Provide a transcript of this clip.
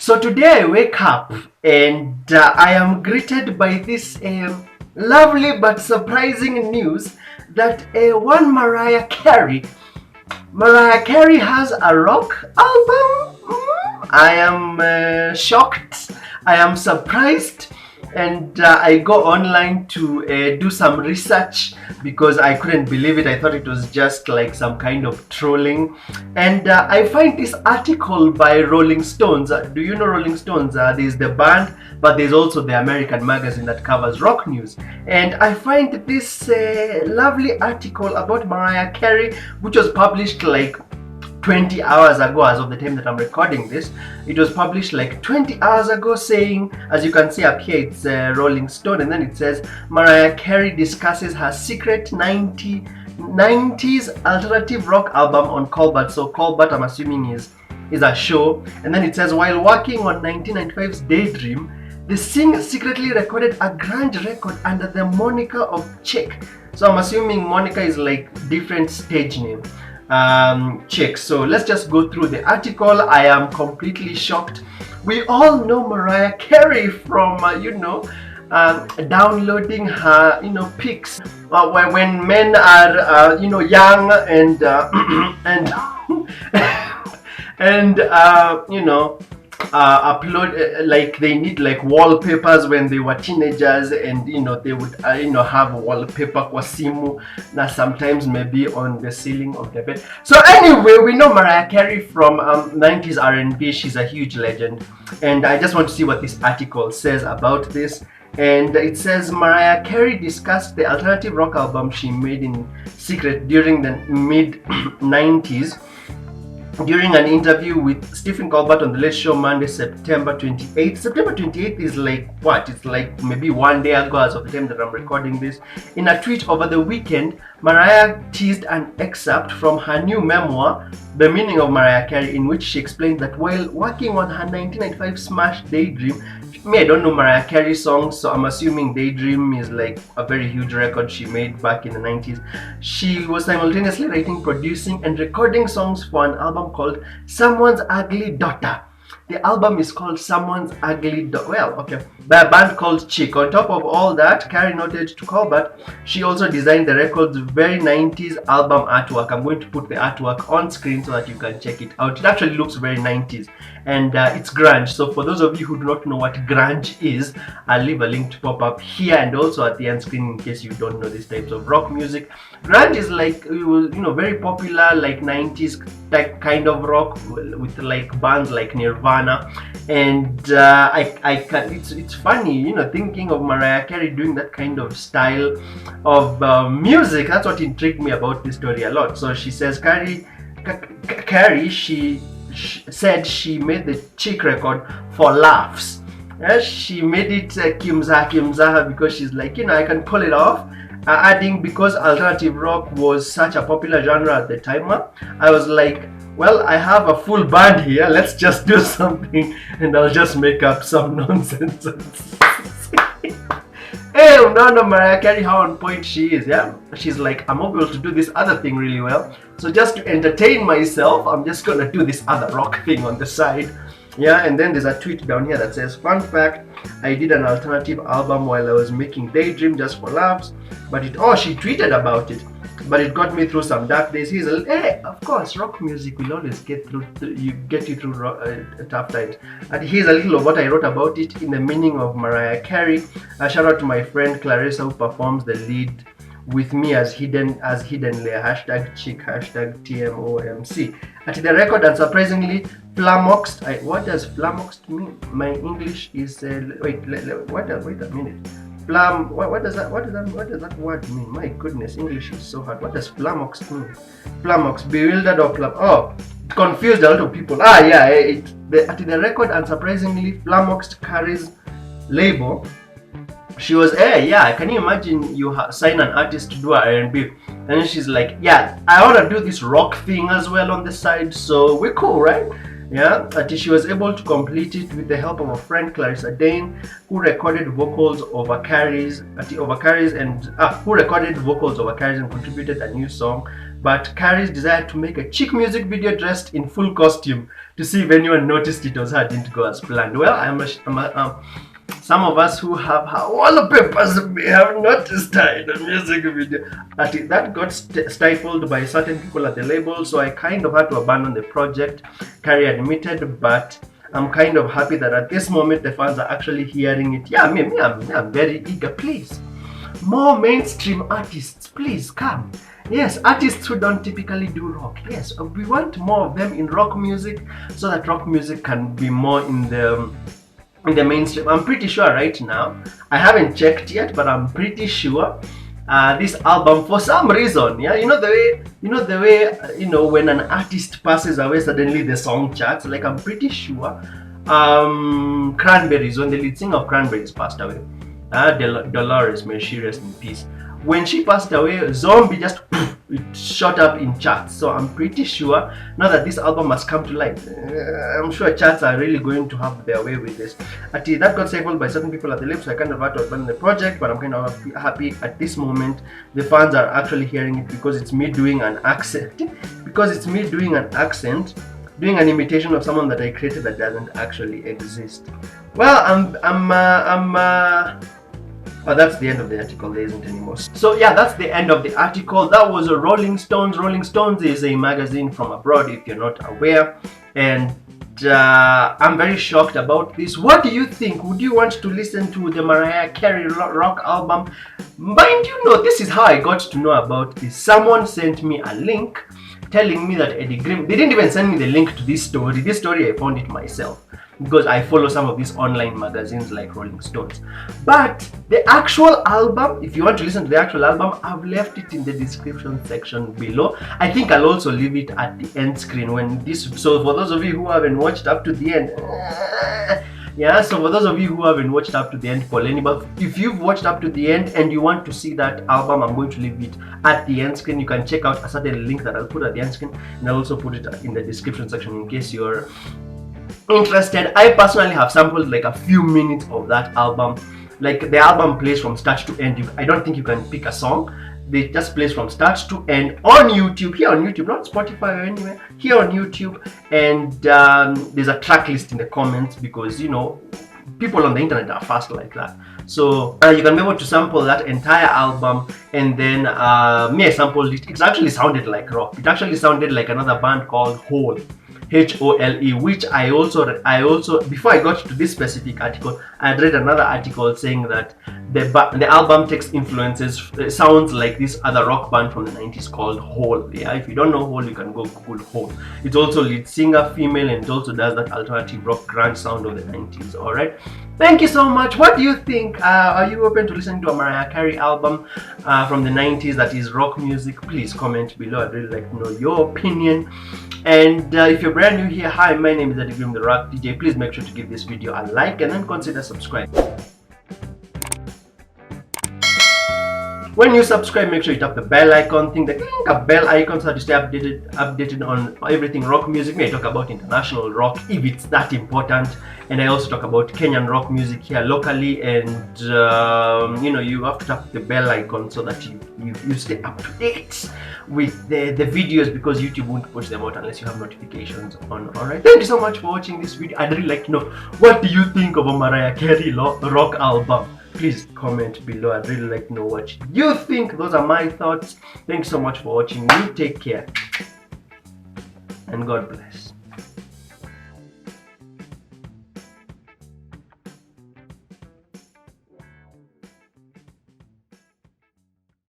So today I wake up and I am greeted by this lovely but surprising news that one Mariah Carey has a rock album. I am shocked. I am surprised. And I go online to do some research because I couldn't believe it. I thought it was just like some kind of trolling. And I find this article by Rolling Stones. Do you know Rolling Stones? There's the band, but there's also the American magazine that covers rock news. And I find this lovely article about Mariah Carey, which was published like 20 hours ago as of the time that I'm recording this. It was published like 20 hours ago, saying, as you can see up here, it's Rolling Stone, and then it says Mariah Carey discusses her secret 90s alternative rock album on Colbert. So Colbert, I'm assuming, is a show. And then it says, while working on 1995's Daydream, the singer secretly recorded a grunge record under the moniker of Chick. So I'm assuming moniker is like different stage name. Check. So let's just go through the article. I am completely shocked. We all know Mariah Carey from downloading her pics when men are young and and upload like they need like wallpapers when they were teenagers, and they would have wallpaper kwa simu na sometimes maybe on the ceiling of the bed. So anyway, we know Mariah Carey from 90s R&B. She's a huge legend, and I just want to see what this article says about this. And it says Mariah Carey discussed the alternative rock album she made in secret during the mid 90s during an interview with Stephen Colbert on The Late Show Monday, September 28th. September 28th is like what? It's like maybe one day ago as of the time that I'm recording this. In a tweet over the weekend, Mariah teased an excerpt from her new memoir, The Meaning of Mariah Carey, in which she explained that while working on her 1995 smash Daydream, I don't know Mariah Carey songs, so I'm assuming Daydream is like a very huge record she made back in the 90s. She was simultaneously writing, producing, and recording songs for an album called Someone's Ugly Daughter. The album is called Someone's Ugly Daughter. By a band called Chick. On top of all that, Carey noted to Colbert, she also designed the record's very 90s album artwork. I'm going to put the artwork on screen so that you can check it out. It actually looks very 90s, and it's grunge. So for those of you who do not know what grunge is, I'll leave a link to pop up here and also at the end screen in case you don't know these types of rock music. Grunge is like very popular like 90s kind of rock with like bands like Nirvana, and it's funny thinking of Mariah Carey doing that kind of style of music. That's what intrigued me about this story a lot. So she says Carey she said she made the Chick record for laughs. She made it Kimza because she's like, I can pull it off. Adding, because alternative rock was such a popular genre at the time, I was like, well, I have a full band here, let's just do something and I'll just make up some nonsense. Hey, no, Mariah Carey, how on point she is. Yeah, she's like, I'm able to do this other thing really well, so just to entertain myself, I'm just gonna do this other rock thing on the side. Yeah, and then there's a tweet down here that says, fun fact, I did an alternative album while I was making Daydream just for laughs, but she tweeted about it, but it got me through some dark days. Of course, rock music will always get you through tough times. And here's a little of what I wrote about it in The Meaning of Mariah Carey. A shout out to my friend Clarissa, who performs the lead with me as Hidden Layer, #Chick, #TMOMC. At the record, unsurprisingly, flummoxed. What does flummoxed mean? My English is wait a minute. What does that word mean? My goodness, English is so hard. What does flummoxed mean? Flummoxed, bewildered or confused a lot of people. At the record, unsurprisingly, flummoxed Carey's label. She was, can you imagine you sign an artist to do R&B, and then she's like, I want to do this rock thing as well on the side, so we're cool, right? Yeah, that she was able to complete it with the help of a friend, Clarissa Dane, who recorded vocals over Carey's and who recorded vocals over Carey's and contributed a new song. But Carey's decided to make a chic music video dressed in full costume to see if anyone noticed it was her didn't go as planned. Well, some of us who have wallpapers may have noticed her in the music video. That got stifled by certain people at the label, so I kind of had to abandon the project, Carey admitted, but I'm kind of happy that at this moment the fans are actually hearing it. Yeah, I'm very eager. Please, more mainstream artists, please come. Yes, artists who don't typically do rock. Yes, we want more of them in rock music so that rock music can be more in the mainstream. I'm pretty sure right now, I haven't checked yet, but I'm pretty sure this album, for some reason, yeah, you know the way when an artist passes away, suddenly the song charts. Like, I'm pretty sure Cranberries, when the lead singer of Cranberries passed away, Dolores, may she rest in peace. When she passed away, Zombie just it shot up in charts. So I'm pretty sure now that this album has come to light, I'm sure charts are really going to have their way with this. That got stifled by certain people at the label, so I kind of had to abandon the project, but I'm kind of happy at this moment. The fans are actually hearing it because it's me doing an accent. Doing an imitation of someone that I created that doesn't actually exist. Well, oh, that's the end of the article. There isn't anymore. So yeah, that's the end of the article. That was a Rolling Stones. Rolling Stones is a magazine from abroad, if you're not aware. And I'm very shocked about this. What do you think? Would you want to listen to the Mariah Carey Rock Album? Mind you, this is how I got to know about this. Someone sent me a link telling me that Eddie Grimm, they didn't even send me the link to this story. This story I found it myself, because I follow some of these online magazines like Rolling Stones. But the actual album, if you want to listen to the actual album, I've left it in the description section below. I think I'll also leave it at the end screen when this, so for those of you who haven't watched up to the end, yeah, so for those of you who haven't watched up to the end, but if you've watched up to the end and you want to see that album, I'm going to leave it at the end screen. You can check out a certain link that I'll put at the end screen, and I'll also put it in the description section in case you're interested. I personally have sampled like a few minutes of that album. Like, the album plays from start to end. I don't think you can pick a song. They just plays from start to end on YouTube, here on YouTube, not Spotify or anywhere, here on YouTube. And there's a track list in the comments, because people on the internet are fast like that. So you can be able to sample that entire album, and then me, I sampled it. It actually sounded like rock. It actually sounded like another band called Hole, Hole, which I also before I got to this specific article, I had read another article saying that the album takes influences, sounds like this other rock band from the 90s called Hole. Yeah, if you don't know Hole, you can go Google Hole. It's also lead singer female, and it also does that alternative rock grunge sound of the 90s. All right, thank you so much. What do you think? Are you open to listening to a Mariah Carey album from the 90s that is rock music? Please comment below. I'd really like to know your opinion. And if you're brand new here, hi, my name is Daydream, the Rock DJ. Please make sure to give this video a like and then consider subscribing. When you subscribe, make sure you tap the bell icon thing, the bell icon, so that you stay updated on everything rock music. I talk about international rock if it's that important, and I also talk about Kenyan rock music here locally. And you have to tap the bell icon so that you stay up to date with the videos, because YouTube won't push them out unless you have notifications on. Alright, thank you so much for watching this video. I'd really like to know, what do you think of a Mariah Carey rock album? Please comment below. I'd really like to know what you think. Those are my thoughts. Thanks so much for watching. You take care, and God bless.